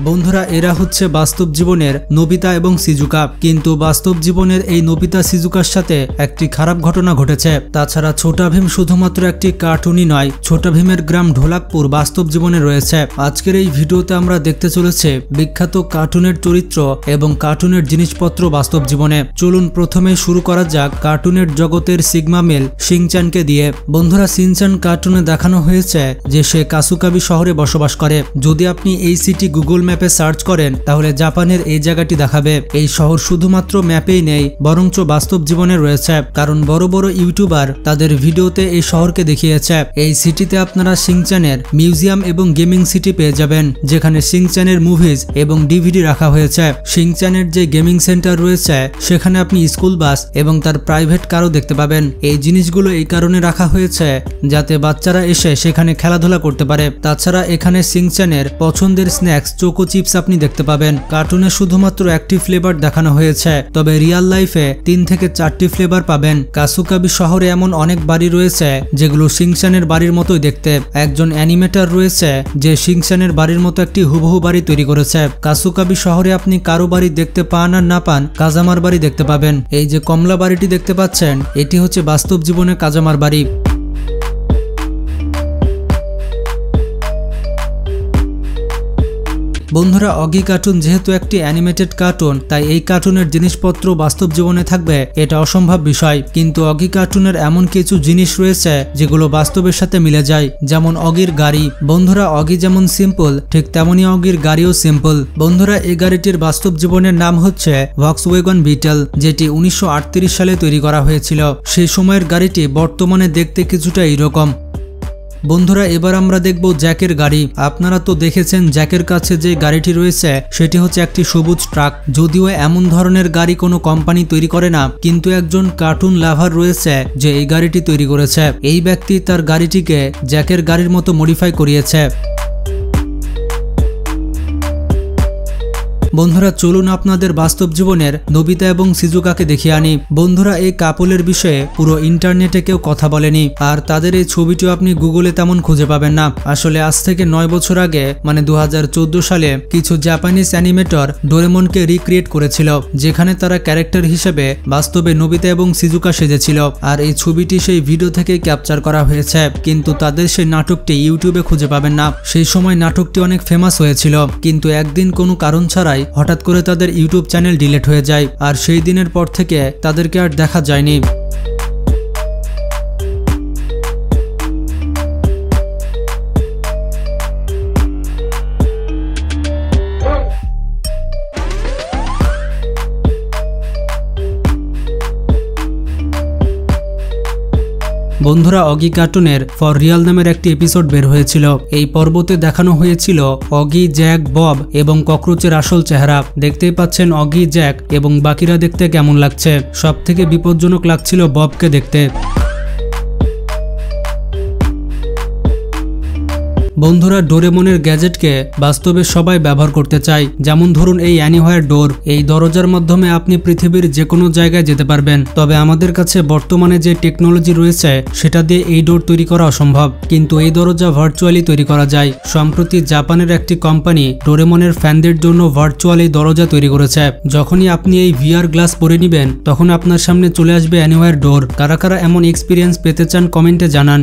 বন্ধুরা এরা হচ্ছে বাস্তব জীবনের নোবিতা এবং সিজুকা, কিন্তু বাস্তব জীবনের এই নোবিতা সিজুকার সাথে একটি খারাপ ঘটনা ঘটেছে। তাছাড়া ছোটা ভীম শুধুমাত্র একটি কার্টুনই নয়, ছোটা ভীমের গ্রাম ঢোলাকপুর বাস্তব জীবনে রয়েছে। আজকের এই ভিডিওতে আমরা দেখতে চলেছে বিখ্যাত কার্টুনের চরিত্র এবং কার্টুনের জিনিসপত্র বাস্তব জীবনে। চলুন প্রথমে শুরু করা যাক কার্টুনের জগতের সিগমা মেল শিনচ্যানকে দিয়ে। বন্ধুরা শিনচ্যান কার্টুনে দেখানো হয়েছে যে সে কাসুকাবি শহরে বসবাস করে। যদি আপনি এই সিটি গুগল ম্যাপে সার্চ করেন তাহলে জাপানের এই জায়গাটি দেখাবে। এই শহর শুধুমাত্র ম্যাপেই নেই, বরঞ্চ বাস্তব জীবনে রয়েছে, কারণ বড় বড় ইউটিউবার তাদের ভিডিওতে এই শহরকে দেখিয়েছে। এই সিটিতে আপনারা শিনচ্যানের মিউজিয়াম এবং গেমিং সিটি পেয়ে যাবেন, যেখানে শিনচ্যানের মুভিজ এবং ডিভিডি রাখা হয়েছে। শিনচ্যানের যে গেমিং সেন্টার রয়েছে সেখানে আপনি স্কুল বাস এবং তার প্রাইভেট কারও দেখতে পাবেন। এই জিনিসগুলো এই কারণে রাখা হয়েছে যাতে বাচ্চারা এসে সেখানে খেলাধুলা করতে পারে। তাছাড়া এখানে শিনচ্যানের পছন্দের স্ন্যাক্স চোকো চিপস আপনি দেখতে পাবেন। কার্টুনে শুধুমাত্র একটি ফ্লেভার দেখানো হয়েছে, তবে রিয়াল লাইফে 3 থেকে 4টি ফ্লেভার পাবেন। কাসুকাবি শহরে এমন অনেক বাড়ি রয়েছে যেগুলো শিনচ্যানের বাড়ির মতোই দেখতে। একজন অ্যানিমেটর রয়েছে যে শিনচ্যানের বাড়ির মতো একটি হুবহু বাড়ি তৈরি করেছে। কাসুকাবি শহরে আপনি কারো বাড়ি দেখতে পান আর না পান, কাজামার বাড়ি দেখতে পাবেন। এই যে কমলা বাড়িটি দেখতে পাচ্ছেন এটি হচ্ছে বাস্তব জীবনে কাজামার বাড়ি। বন্ধুরা অগি কার্টুন যেহেতু একটি অ্যানিমেটেড কার্টুন, তাই এই কার্টুনের জিনিসপত্র বাস্তব জীবনে থাকবে এটা অসম্ভব বিষয়। কিন্তু অগি কার্টুনের এমন কিছু জিনিস রয়েছে যেগুলো বাস্তবের সাথে মিলে যায়, যেমন অগির গাড়ি। বন্ধুরা অগি যেমন সিম্পল, ঠিক তেমনই অগির গাড়িও সিম্পল। বন্ধুরা এই গাড়িটির বাস্তব জীবনের নাম হচ্ছে ভক্সওয়াগন বিটল, যেটি 1938 সালে তৈরি করা হয়েছিল। সেই সময়ের গাড়িটি বর্তমানে দেখতে কিছুটা এইরকম। বন্ধুরা এবার আমরা দেখব জ্যাকের গাড়ি। আপনারা তো দেখেছেন জ্যাকের কাছে যে গাড়িটি রয়েছে সেটি হচ্ছে একটি সবুজ ট্রাক। যদিও এমন ধরনের গাড়ি কোনো কোম্পানি তৈরি করে না, কিন্তু একজন কার্টুন লাভার রয়েছে যে এই গাড়িটি তৈরি করেছে। এই ব্যক্তি তার গাড়িটিকে জ্যাকের গাড়ির মতো মডিফাই করিয়েছে। বন্ধুরা চলুন আপনাদের বাস্তব জীবনের নোবিতা এবং সিজুকাকে দেখিয়ে আনি। বন্ধুরা এই কাপলের বিষয়ে পুরো ইন্টারনেটে কেউ কথা বলেনি, আর তাদের এই ছবিটিও আপনি গুগলে তেমন খুঁজে পাবেন না। আসলে আজ থেকে 9 বছর আগে মানে 2014 সালে কিছু জাপানিজ অ্যানিমেটর ডোরেমনকে রিক্রিয়েট করেছিল, যেখানে তারা ক্যারেক্টার হিসেবে বাস্তবে নোবিতা এবং সিজুকা সেজেছিল। আর এই ছবিটি সেই ভিডিও থেকে ক্যাপচার করা হয়েছে, কিন্তু তাদের সেই নাটকটি ইউটিউবে খুঁজে পাবেন না। সেই সময় নাটকটি অনেক ফেমাস হয়েছিল, কিন্তু একদিন কোনো কারণ ছাড়াই হঠাৎ করে তাদের ইউটিউব চ্যানেল ডিলিট হয়ে যায়, আর সেই দিনের পর থেকে তাদেরকে আর দেখা যায়নি। বন্ধুরা অগি কার্টুনের ফর রিয়াল নামের একটি এপিসোড বের হয়েছিল। এই পর্বতে দেখানো হয়েছিল অগি, জ্যাক, বব এবং ককরোচের আসল চেহারা। দেখতেই পাচ্ছেন অগি, জ্যাক এবং বাকিরা দেখতে কেমন লাগছে। সব থেকে বিপজ্জনক লাগছিল ববকে দেখতে। বন্ধুরা ডোরেমনের গ্যাজেটকে বাস্তবে সবাই ব্যবহার করতে চায়। যেমন ধরুন এই অ্যানিওয়্যার ডোর, এই দরজার মাধ্যমে আপনি পৃথিবীর যে কোনো জায়গায় যেতে পারবেন। তবে আমাদের কাছে বর্তমানে যে টেকনোলজি রয়েছে সেটা দিয়ে এই ডোর তৈরি করা অসম্ভব, কিন্তু এই দরজা ভার্চুয়ালি তৈরি করা যায়। সম্প্রতি জাপানের একটি কোম্পানি ডোরেমনের ফ্যানদের জন্য ভার্চুয়াল এই দরজা তৈরি করেছে। যখনই আপনি এই ভিআর গ্লাস পরে নেবেন তখন আপনার সামনে চলে আসবে অ্যানিওয়্যার ডোর। কারা কারা এমন এক্সপিরিয়েন্স পেতে চান কমেন্টে জানান।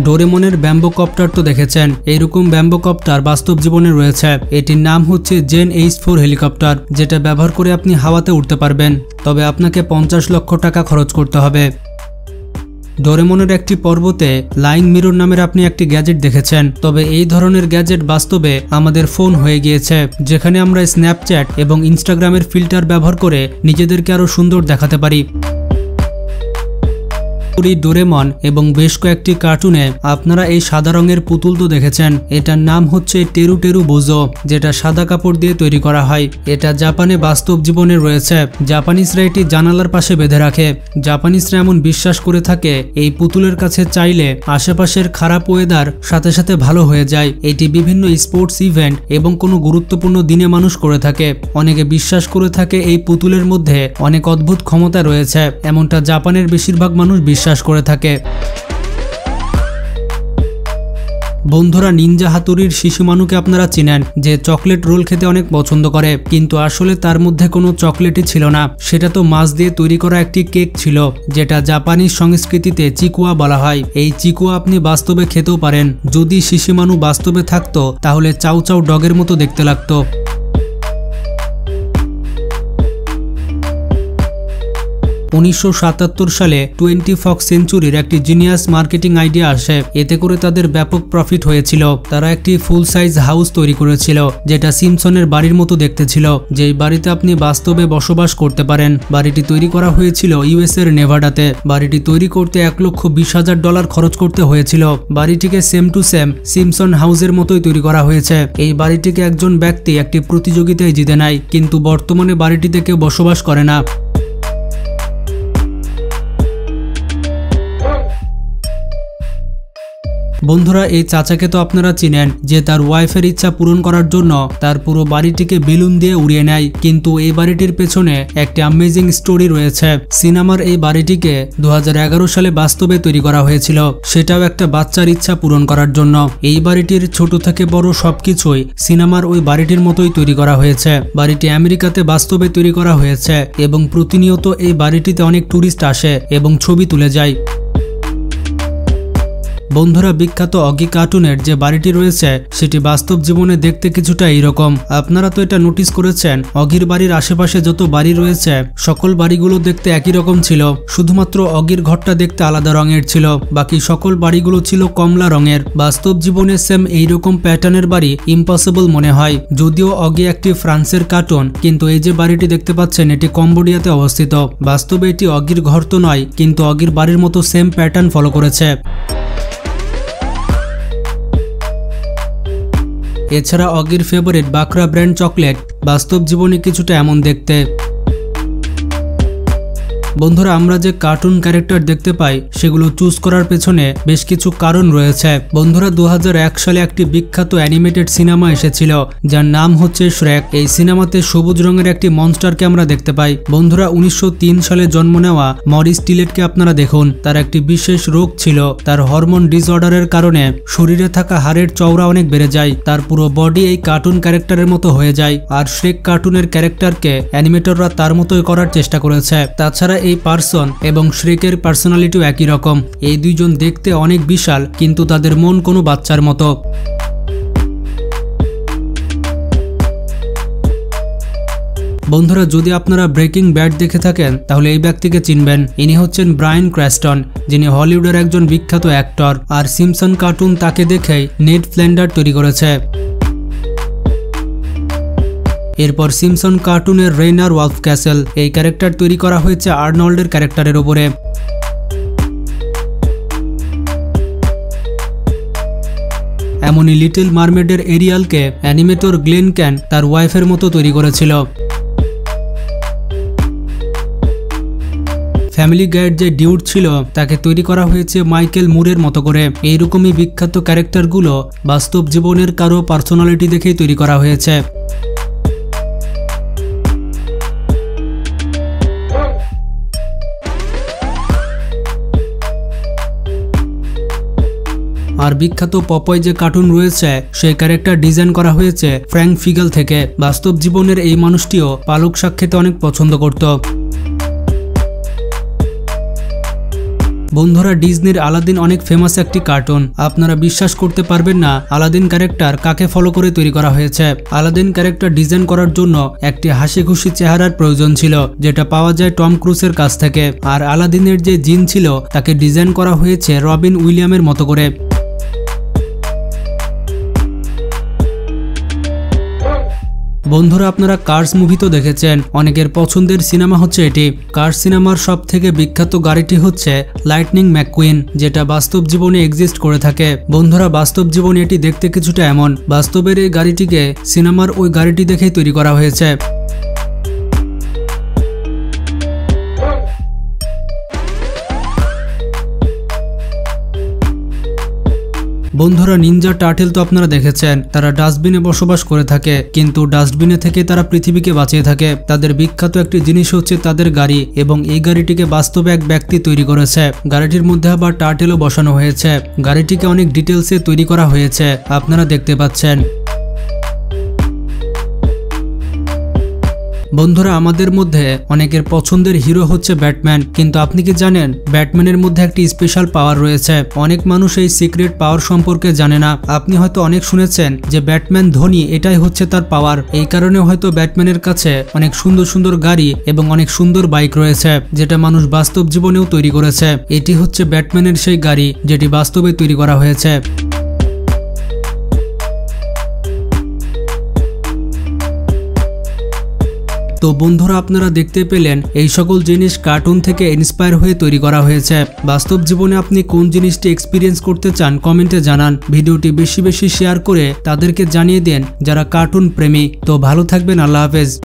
ডোরেমনের ব্যাম্বো কপ্টার তো দেখেছেন, এইরকম ব্যাম্বো কপ্টার বাস্তব জীবনে রয়েছে। এটির নাম হচ্ছে জেন H4 হেলিকপ্টার, যেটা ব্যবহার করে আপনি হাওয়াতে উঠতে পারবেন, তবে আপনাকে 50 লক্ষ টাকা খরচ করতে হবে। ডোরেমনের একটি পর্বতে লাইং মিরর নামের আপনি একটি গ্যাজেট দেখেছেন, তবে এই ধরনের গ্যাজেট বাস্তবে আমাদের ফোন হয়ে গিয়েছে, যেখানে আমরা স্ন্যাপচ্যাট এবং ইনস্টাগ্রামের ফিল্টার ব্যবহার করে নিজেদেরকে আরো সুন্দর দেখাতে পারি। ডোরেমন এবং বেশ কয়েকটি কার্টুনে আপনারা এই সাদা রঙের পুতুল তো দেখেছেন। এটার নাম হচ্ছে টেরু টেরু বোজো, যেটা সাদা কাপড় দিয়ে তৈরি করা হয়। এটা জাপানে বাস্তব জীবনে রয়েছে। জাপানিজরা এটি জানালার পাশে বেঁধে রাখে। জাপানিজরা এমন বিশ্বাস করে থাকে এই পুতুলের কাছে চাইলে আশেপাশের খারাপ ওয়েদার সাথে সাথে ভালো হয়ে যায়। এটি বিভিন্ন স্পোর্টস ইভেন্ট এবং কোনো গুরুত্বপূর্ণ দিনে মানুষ করে থাকে। অনেকে বিশ্বাস করে থাকে এই পুতুলের মধ্যে অনেক অদ্ভুত ক্ষমতা রয়েছে, এমনটা জাপানের বেশিরভাগ মানুষ বিশ্বাস বিশ্বাস করে থাকে। বন্ধুরা, নিনজা হাতুড়ির শিশুমানুকে আপনারা চিনেন, যে চকলেট রোল খেতে অনেক পছন্দ করে, কিন্তু আসলে তার মধ্যে কোনো চকলেটই ছিল না, সেটা তো মাছ দিয়ে তৈরি করা একটি কেক ছিল, যেটা জাপানিজ সংস্কৃতিতে চিকুয়া বলা হয়। এই চিকুয়া আপনি বাস্তবে খেতেও পারেন। যদি শিশুমানু বাস্তবে থাকতো তাহলে চাউ চাউ ডগের মতো দেখতে লাগতো। 1977 সালে 20 ফক্স সেঞ্চুরির একটি জিনিয়াস মার্কেটিং আইডিয়া আসে। এতে করে তাদের ব্যাপক প্রফিট হয়েছিল। তারা একটি ফুল সাইজ হাউস তৈরি করেছিল, যেটা সিমসনের বাড়ির মতো দেখতে ছিল, যেই বাড়িতে আপনি বাস্তবে বসবাস করতে পারেন। বাড়িটি তৈরি করা হয়েছিল ইউএস এর নেভাডাতে। বাড়িটি তৈরি করতে $1,20,000 খরচ করতে হয়েছিল। বাড়িটিকে সেম টু সেম সিমসন হাউসের মতোই তৈরি করা হয়েছে। এই বাড়িটিকে একজন ব্যক্তি একটি প্রতিযোগিতায় জিতে নেয়, কিন্তু বর্তমানে বাড়িটিতে কেউ বসবাস করে না। বন্ধুরা, এই চাচাকে তো আপনারা চিনেন, যে তার ওয়াইফের ইচ্ছা পূরণ করার জন্য তার পুরো বাড়িটিকে বেলুন দিয়ে উড়িয়ে নেয়। কিন্তু এই বাড়িটির পেছনে একটি অ্যামেজিং স্টোরি রয়েছে। সিনেমার এই বাড়িটিকে 2011 সালে বাস্তবে তৈরি করা হয়েছিল, সেটাও একটা বাচ্চার ইচ্ছা পূরণ করার জন্য। এই বাড়িটির ছোট থেকে বড় সবকিছুই সিনেমার ওই বাড়িটির মতোই তৈরি করা হয়েছে। বাড়িটি আমেরিকাতে বাস্তবে তৈরি করা হয়েছে এবং প্রতিনিয়ত এই বাড়িটিতে অনেক টুরিস্ট আসে এবং ছবি তুলে যায়। বন্ধুরা, বিখ্যাত অগি কার্টুনের যে বাড়িটি রয়েছে সেটি বাস্তব জীবনে দেখতে কিছুটা এইরকম। আপনারা তো এটা নোটিস করেছেন, অগির বাড়ির আশেপাশে যত বাড়ি রয়েছে সকল বাড়িগুলো দেখতে একই রকম ছিল, শুধুমাত্র অগির ঘরটা দেখতে আলাদা রঙের ছিল, বাকি সকল বাড়িগুলো ছিল কমলা রঙের। বাস্তব জীবনে সেম এইরকম প্যাটার্নের বাড়ি ইম্পসিবল মনে হয়। যদিও অগি একটি ফ্রান্সের কার্টুন, কিন্তু এই যে বাড়িটি দেখতে পাচ্ছেন এটি কম্বোডিয়াতে অবস্থিত। বাস্তবে এটি অগির ঘর তো নয়, কিন্তু অগির বাড়ির মতো সেম প্যাটার্ন ফলো করেছে। এছাড়া অগির ফেভারিট বাকরা ব্র্যান্ড চকলেট বাস্তব জীবনে কিছুটা এমন দেখতে। বন্ধুরা, আমরা যে কার্টুন ক্যারেক্টার দেখতে পাই সেগুলো চুজ করার পেছনে বেশ কিছু কারণ রয়েছে। বন্ধুরা, 2001 সালে একটি বিখ্যাত অ্যানিমেটেড সিনেমা এসেছিল যার নাম হচ্ছে শ্রেক। এই সিনেমাতে সবুজ রঙের একটি মনস্টারকে আমরা দেখতে পাই। বন্ধুরা, 1903 সালে জন্ম নেওয়া মরিস টিলেটকে আপনারা দেখুন। তার একটি বিশেষ রোগ ছিল, তার হরমোন ডিসঅর্ডারের কারণে শরীরে থাকা হাড়ের চওড়া অনেক বেড়ে যায়। তার পুরো বডি এই কার্টুন ক্যারেক্টারের মতো হয়ে যায়। আর শ্রেক কার্টুনের ক্যারেক্টারকে অ্যানিমেটররা তার মতোই করার চেষ্টা করেছে। তাছাড়া এই পার্সন এবং শ্রেকের পার্সোনালিটিও একই রকম। এই দুইজন দেখতে অনেক বিশাল, কিন্তু তাদের মন কোনো বাচ্চার মতো। বন্ধুরা, যদি আপনারা ব্রেকিং ব্যাড দেখে থাকেন তাহলে এই ব্যক্তিকে চিনবেন। ইনি হচ্ছেন ব্রায়ান ক্র্যাস্টন, যিনি হলিউডের একজন বিখ্যাত অ্যাক্টর। আর সিমসন কার্টুন তাকে দেখেই নেড ফ্ল্যান্ডার তৈরি করেছে। এরপর সিমসন কার্টুনের রেইনার ওয়ালফ ক্যাসেল, এই ক্যারেক্টার তৈরি করা হয়েছে আর্নল্ডের ক্যারেক্টারের উপরে। এমনই লিটল মারমেডের এরিয়ালকে অ্যানিমেটর গ্লেন ক্যান তার ওয়াইফের মতো তৈরি করেছিল। ফ্যামিলি গাইড যে ডিউড ছিল তাকে তৈরি করা হয়েছে মাইকেল মুরের মতো করে। এইরকমই বিখ্যাত ক্যারেক্টারগুলো বাস্তব জীবনের কারো পার্সোনালিটি দেখেই তৈরি করা হয়েছে। আর বিখ্যাত পপয় যে কার্টুন রয়েছে সেই ক্যারেক্টার ডিজাইন করা হয়েছে ফ্র্যাঙ্ক ফিগেল থেকে। বাস্তব জীবনের এই মানুষটিও পালক শাক খেতে অনেক পছন্দ করত। বন্ধুরা, ডিজনির আলাদিন অনেক ফেমাস একটি কার্টুন। আপনারা বিশ্বাস করতে পারবেন না আলাদিন ক্যারেক্টার কাকে ফলো করে তৈরি করা হয়েছে। আলাদিন ক্যারেক্টার ডিজাইন করার জন্য একটি হাসি খুশি চেহারার প্রয়োজন ছিল, যেটা পাওয়া যায় টম ক্রুজের কাছ থেকে। আর আলাদিনের যে জিন ছিল তাকে ডিজাইন করা হয়েছে রবিন উইলিয়ামের মতো করে। বন্ধুরা, আপনারা কার্স মুভি তো দেখেছেন, অনেকের পছন্দের সিনেমা হচ্ছে এটি। কার্স সিনেমার সব থেকে বিখ্যাত গাড়িটি হচ্ছে লাইটনিং ম্যাককুইন, যেটা বাস্তব জীবনে এক্সিস্ট করে থাকে। বন্ধুরা, বাস্তব জীবনে এটি দেখতে কিছুটা এমন। বাস্তবের এই গাড়িটিকে সিনেমার ওই গাড়িটি দেখেই তৈরি করা হয়েছে। বন্ধুরা, নিনজা টার্টেল তো আপনারা দেখেছেন, তারা ডাস্টবিনে বসবাস করে থাকে, কিন্তু ডাস্টবিনে থেকে তারা পৃথিবীকে বাঁচিয়ে থাকে। তাদের বিখ্যাত একটি জিনিস হচ্ছে তাদের গাড়ি, এবং এই গাড়িটিকে বাস্তবে এক ব্যক্তি তৈরি করেছে। গাড়িটির মধ্যে আবার টার্টেলও বসানো হয়েছে। গাড়িটিকে অনেক ডিটেলসে তৈরি করা হয়েছে, আপনারা দেখতে পাচ্ছেন। বন্ধুরা, আমাদের মধ্যে অনেকের পছন্দের হিরো হচ্ছে ব্যাটম্যান, কিন্তু আপনি কি জানেন ব্যাটম্যানের মধ্যে একটি স্পেশাল পাওয়ার রয়েছে? অনেক মানুষ এই সিক্রেট পাওয়ার সম্পর্কে জানে না। আপনি হয়তো অনেক শুনেছেন যে ব্যাটম্যান ধনী, এটাই হচ্ছে তার পাওয়ার। এই কারণে হয়তো ব্যাটম্যানের কাছে অনেক সুন্দর সুন্দর গাড়ি এবং অনেক সুন্দর বাইক রয়েছে, যেটা মানুষ বাস্তব জীবনেও তৈরি করেছে। এটি হচ্ছে ব্যাটম্যানের সেই গাড়ি যেটি বাস্তবে তৈরি করা হয়েছে। তো বন্ধুরা, আপনারা দেখতে পেলেন এই সকল জিনিস কার্টুন থেকে ইন্সপায়ার হয়ে তৈরি করা হয়েছে। বাস্তব জীবনে আপনি কোন জিনিসটি এক্সপিরিয়েন্স করতে চান কমেন্টে জানান। ভিডিওটি বেশি বেশি শেয়ার করে তাদেরকে জানিয়ে দেন যারা কার্টুন প্রেমী। তো ভালো থাকবেন, আল্লাহ হাফেজ।